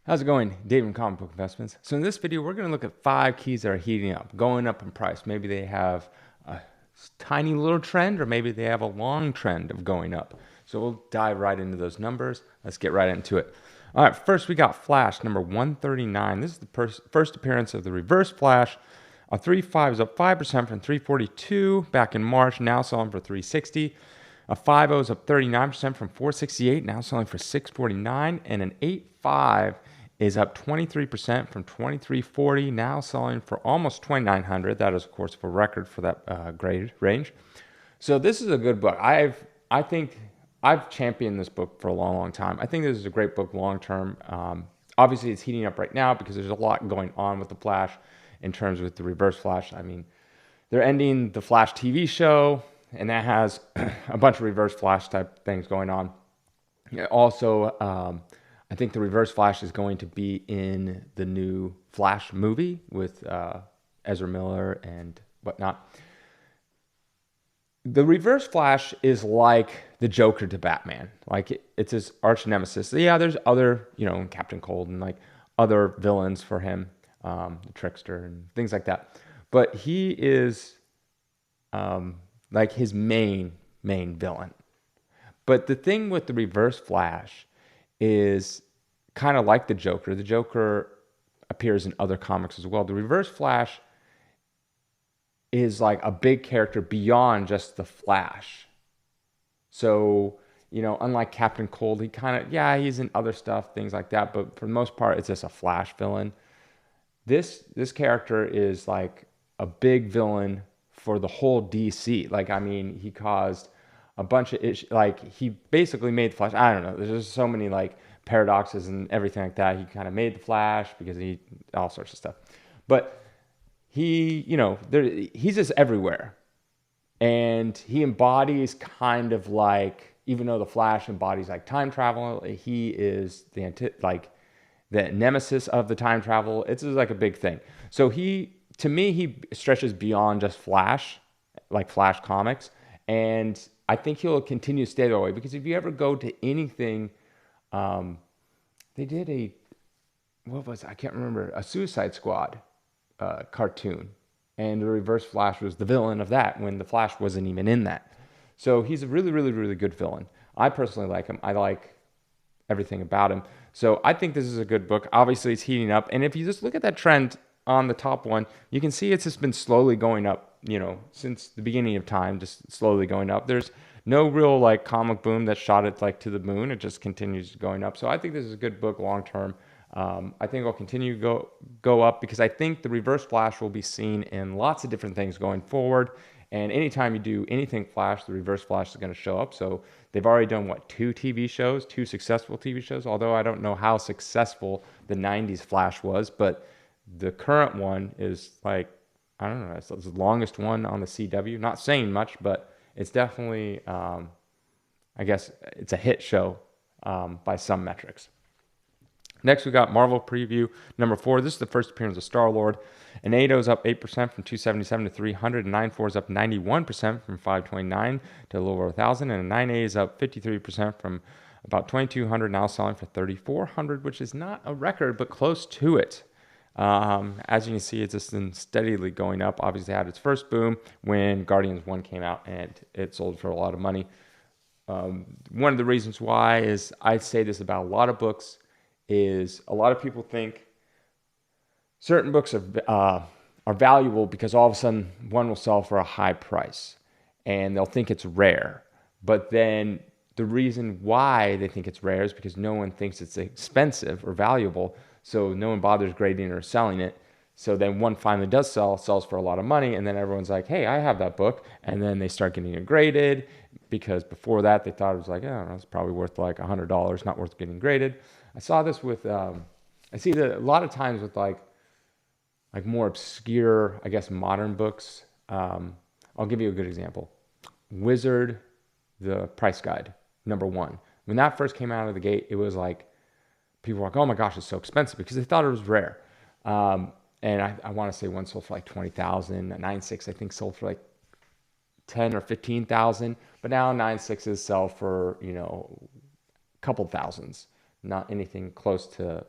How's it going? Dave from Comic Book Investments. So in this video, we're going to look at 5 keys that are heating up, going up in price. Maybe they have a tiny little trend, or maybe they have a long trend of going up. So we'll dive right into those numbers. Let's get right into it. All right, first we got Flash, number 139. This is the first appearance of the Reverse Flash. A 3.5 is up 5% from 342 back in March, now selling for 360. A 5.0 is up 39% from 468, now selling for 649. And an 8.5 is up 23% from 2340, now selling for almost 2900. That is, of course, a record for that grade range. So this is a good book. I think I've championed this book for a long, long time. I think this is a great book long term. Obviously, it's heating up right now because there's a lot going on with the Flash in terms with the Reverse Flash. I mean, they're ending the Flash TV show, and that has a bunch of Reverse Flash type things going on. Also, I think the Reverse Flash is going to be in the new Flash movie with Ezra Miller and whatnot. The Reverse Flash is like the Joker to Batman. Like it's his arch nemesis. Yeah, there's other, Captain Cold and like other villains for him, the Trickster and things like that. But he is like his main villain. But the thing with the Reverse Flash is kind of like the Joker. The Joker appears in other comics as well. The Reverse Flash is like a big character beyond just the Flash. So, unlike Captain Cold, he kind of, yeah, he's in other stuff, things like that. But for the most part, it's just a Flash villain. This character is like a big villain for the whole DC. Like, I mean, he caused a bunch of issues. Like, he basically made the Flash. I don't know. There's just so many like paradoxes and everything like that. He kind of made the Flash because he all sorts of stuff. But he's just everywhere, and he embodies kind of like, even though the Flash embodies like time travel, he is the nemesis of the time travel. It's just like a big thing. So to me, he stretches beyond just Flash, like Flash comics. And I think he'll continue to stay that way because if you ever go to anything, they did I can't remember, a Suicide Squad cartoon. And the Reverse Flash was the villain of that when the Flash wasn't even in that. So he's a really, really, really good villain. I personally like him. I like everything about him. So I think this is a good book. Obviously, it's heating up. And if you just look at that trend on the top one, you can see it's just been slowly going up, since the beginning of time, just slowly going up. There's no real like comic boom that shot it like to the moon. It just continues going up. So I think this is a good book long term. I think it'll continue to go up because I think the Reverse Flash will be seen in lots of different things going forward. And anytime you do anything Flash, the Reverse Flash is going to show up. So they've already done two successful TV shows. Although I don't know how successful the '90s Flash was, but the current one is like, I don't know, it's the longest one on the CW. Not saying much, but it's definitely, I guess, it's a hit show by some metrics. Next, we got Marvel Preview number 4. This is the first appearance of Star-Lord. An 8.0 is up 8% from 277 to 300. A 9.4 is up 91% from 529 to a little over 1,000. And a 9.8 is up 53% from about 2,200, now selling for 3,400, which is not a record, but close to it. As you can see, it's just been steadily going up. Obviously, it had its first boom when Guardians 1 came out, and it sold for a lot of money. One of the reasons why is I say this about a lot of books is a lot of people think certain books are valuable because all of a sudden one will sell for a high price and they'll think it's rare. But then the reason why they think it's rare is because no one thinks it's expensive or valuable. So no one bothers grading or selling it. So then one finally does sells for a lot of money. And then everyone's like, hey, I have that book. And then they start getting it graded because before that they thought it was like, oh, it's probably worth like $100, not worth getting graded. I saw this with, I see that a lot of times with like more obscure, I guess, modern books. I'll give you a good example. Wizard, the Price Guide, number 1. When that first came out of the gate, it was like, people were like, oh my gosh, it's so expensive because they thought it was rare. And I want to say one sold for like 20,000. A 9.6, I think, sold for like 10 or 15,000. But now 9.6s sell for, a couple thousands. Not anything close to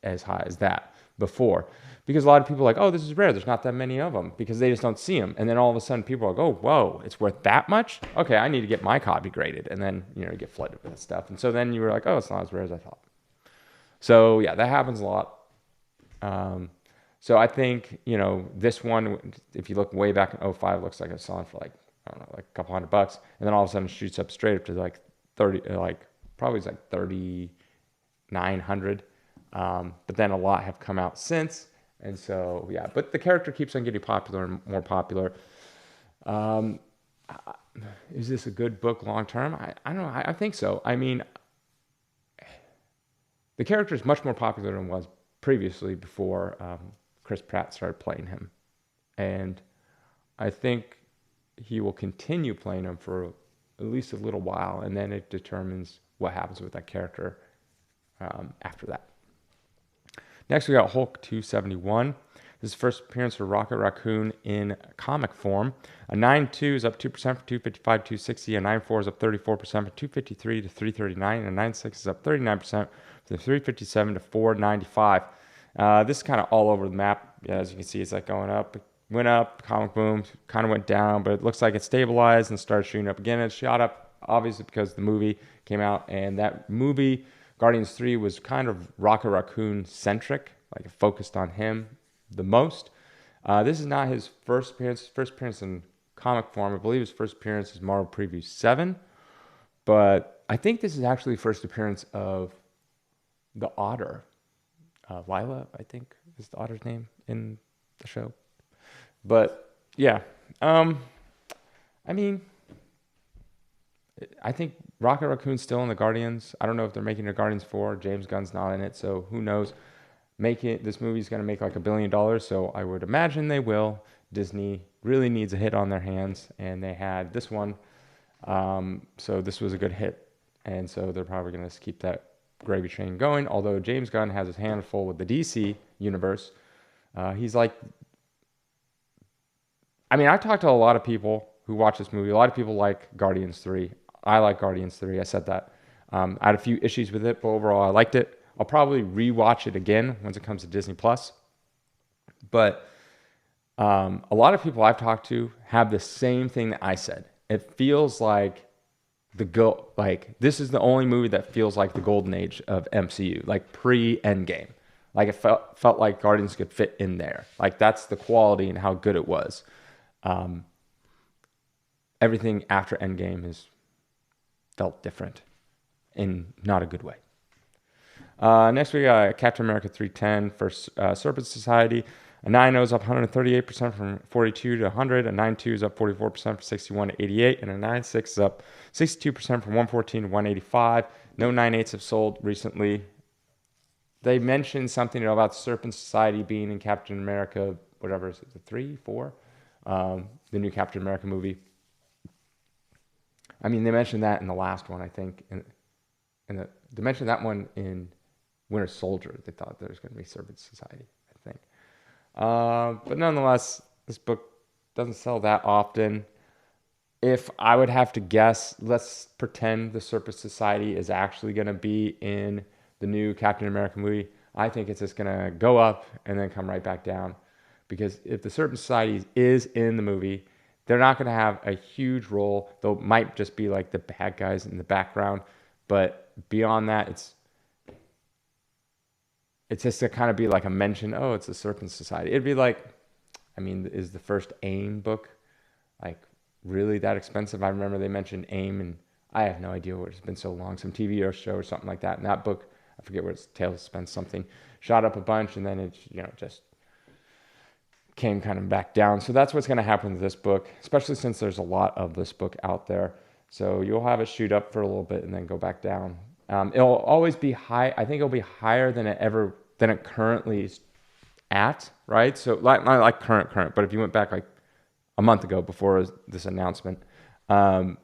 as high as that before, because a lot of people are like, oh, this is rare, there's not that many of them, because they just don't see them. And then all of a sudden people are like, oh, whoa, it's worth that much? Okay, I need to get my copy graded. And then, you get flooded with stuff. And so then you were like, oh, it's not as rare as I thought. So yeah, that happens a lot. So I think, this one, if you look way back in 05, looks like it's selling for like, I don't know, like a couple $100. And then all of a sudden it shoots up straight up to like 30, probably it's like 3,900. But then a lot have come out since. And so, yeah, but the character keeps on getting popular and more popular. Is this a good book long term? I don't know. I think so. I mean, the character is much more popular than it was previously before Chris Pratt started playing him. And I think he will continue playing him for at least a little while, and then it determines what happens with that character after that. Next, we got Hulk 271. This is the first appearance for Rocket Raccoon in comic form. A 9.2 is up 2% for 255 260. A 9.4 is up 34% for 253 to 339. And a 9.6 is up 39% from 357 to 495. This is kind of all over the map. Yeah, as you can see, it's like going up. It went up, comic boom, kind of went down, but it looks like it stabilized and started shooting up again. It shot up, obviously, because the movie came out, and that movie, Guardians 3, was kind of Rocket Raccoon-centric, like it focused on him the most. This is not his first appearance. First appearance in comic form. I believe his first appearance is Marvel Preview 7, but I think this is actually the first appearance of the Otter. Lila, I think, is the Otter's name in the show. But yeah, I mean, I think Rocket Raccoon's still in the Guardians. I don't know if they're making a Guardians 4. James Gunn's not in it, so who knows? This movie's going to make like $1 billion, so I would imagine they will. Disney really needs a hit on their hands, and they had this one. So this was a good hit, and so they're probably going to keep that gravy train going, although James Gunn has his hand full with the DC universe. He's like... I mean, I talked to a lot of people who watch this movie. A lot of people like Guardians 3. I like Guardians 3. I said that. I had a few issues with it, but overall I liked it. I'll probably rewatch it again once it comes to Disney Plus. But a lot of people I've talked to have the same thing that I said. It feels like this is the only movie that feels like the golden age of MCU, like pre-Endgame. Like it felt like Guardians could fit in there. Like that's the quality and how good it was. Everything after Endgame has felt different in not a good way. Next we got Captain America 310 for Serpent Society. A 9.0 is up 138% from 42 to 100. A 9.2 is up 44% from 61 to 88. And a 9.6 is up 62% from 114 to 185. No 9.8s have sold recently. They mentioned something about Serpent Society being in Captain America, whatever, is it 3, 4? The new Captain America movie. I mean, they mentioned that in the last one, I think. They mentioned that one in Winter Soldier. They thought there was going to be Serpent Society, I think. But nonetheless, this book doesn't sell that often. If I would have to guess, let's pretend the Serpent Society is actually going to be in the new Captain America movie. I think it's just going to go up and then come right back down. Because if the Serpent Society is in the movie, they're not going to have a huge role. They might just be like the bad guys in the background. But beyond that, it's just to kind of be like a mention, oh, it's the Serpent Society. It'd be like, I mean, is the first AIM book like really that expensive? I remember they mentioned AIM, and I have no idea what it's been so long, some TV or show or something like that. And that book, I forget what it's, Tales of Suspense something, shot up a bunch, and then it, just came kind of back down. So that's what's going to happen with this book, especially since there's a lot of this book out there. So you'll have it shoot up for a little bit and then go back down. It'll always be high. I think it'll be higher than it currently is at, right? So not like current, but if you went back like a month ago before this announcement, it'll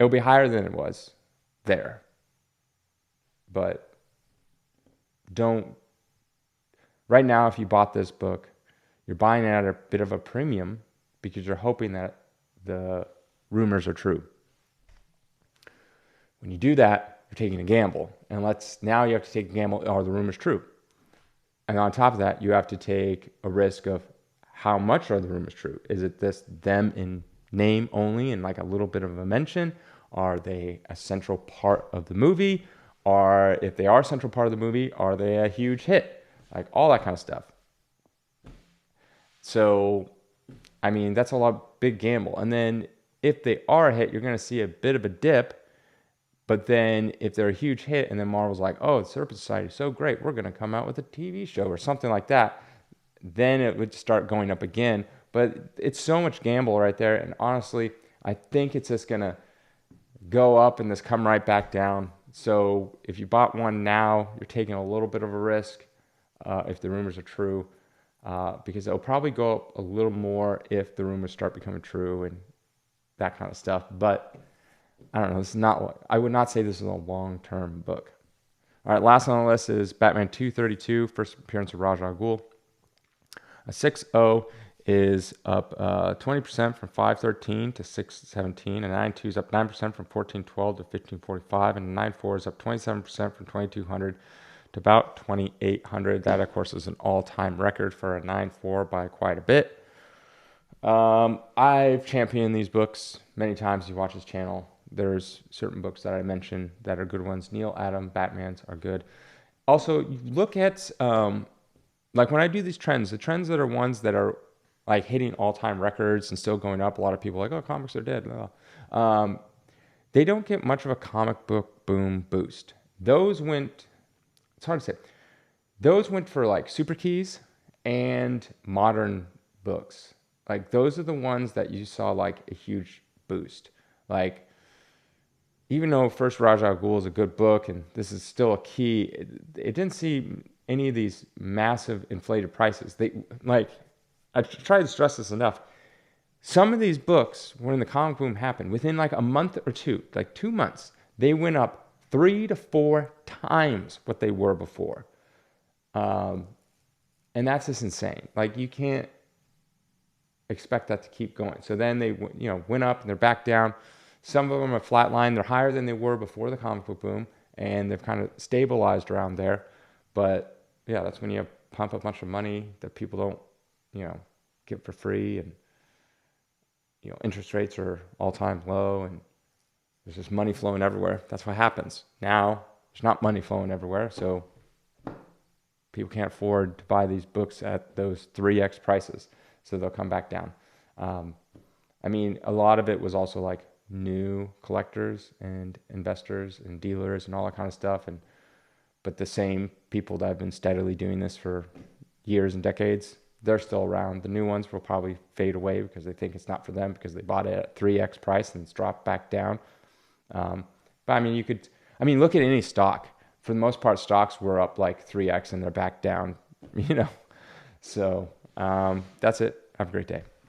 be higher than it was there. But right now, if you bought this book, you're buying it at a bit of a premium because you're hoping that the rumors are true. When you do that, you're taking a gamble. And now you have to take a gamble. Are the rumors true? And on top of that, you have to take a risk of how much are the rumors true? Is it them in name only and like a little bit of a mention? Are they a central part of the movie? Or if they are a central part of the movie, are they a huge hit? Like all that kind of stuff. So, I mean, that's a big gamble. And then if they are a hit, you're going to see a bit of a dip. But then if they're a huge hit and then Marvel's like, oh, the Serpent Society is so great, we're going to come out with a TV show or something like that, then it would start going up again. But it's so much gamble right there. And honestly, I think it's just going to go up and just come right back down. So if you bought one now, you're taking a little bit of a risk if the rumors are true, because it'll probably go up a little more if the rumors start becoming true and that kind of stuff. But I don't know. This is not. I would not say this is a long-term book. All right, last on the list is Batman 232, first appearance of Ra's al Ghul. A 6.0 is up 20% from 513 to 617. A 9.2 is up 9% from 1412 to 1545. And a 9.4 is up 27% from 2200 to about 2800. That, of course, is an all-time record for a 9.4 by quite a bit. I've championed these books many times. If you watch this channel, there's certain books that I mentioned that are good ones. Neil Adams, Batman's are good. Also, you look at like when I do these trends, the trends that are ones that are like hitting all-time records and still going up. A lot of people are like, oh, comics are dead. They don't get much of a comic book boom boost. Those went. It's hard to say. Those went for like super keys and modern books. Like those are the ones that you saw like a huge boost. Like even though First Ra's al Ghul is a good book and this is still a key, it didn't see any of these massive inflated prices. I tried to stress this enough. Some of these books, when the comic boom happened, within like a month or two, like 2 months, they went up 3 to 4 times what they were before. And that's just insane. Like you can't expect that to keep going. So then they went up and they're back down. Some of them are flatlined. They're higher than they were before the comic book boom, and they've kind of stabilized around there. But yeah, that's when you pump a bunch of money that people don't, get for free, and interest rates are all-time low, and there's just money flowing everywhere. That's what happens. Now there's not money flowing everywhere, so people can't afford to buy these books at those 3x prices, so they'll come back down. I mean, a lot of it was also like new collectors and investors and dealers and all that kind of stuff, but the same people that have been steadily doing this for years and decades, they're still around. The new ones will probably fade away because they think it's not for them because they bought it at 3x price and it's dropped back down. But I mean, look at any stock. For the most part, stocks were up like 3x and they're back down, So that's it. Have a great day.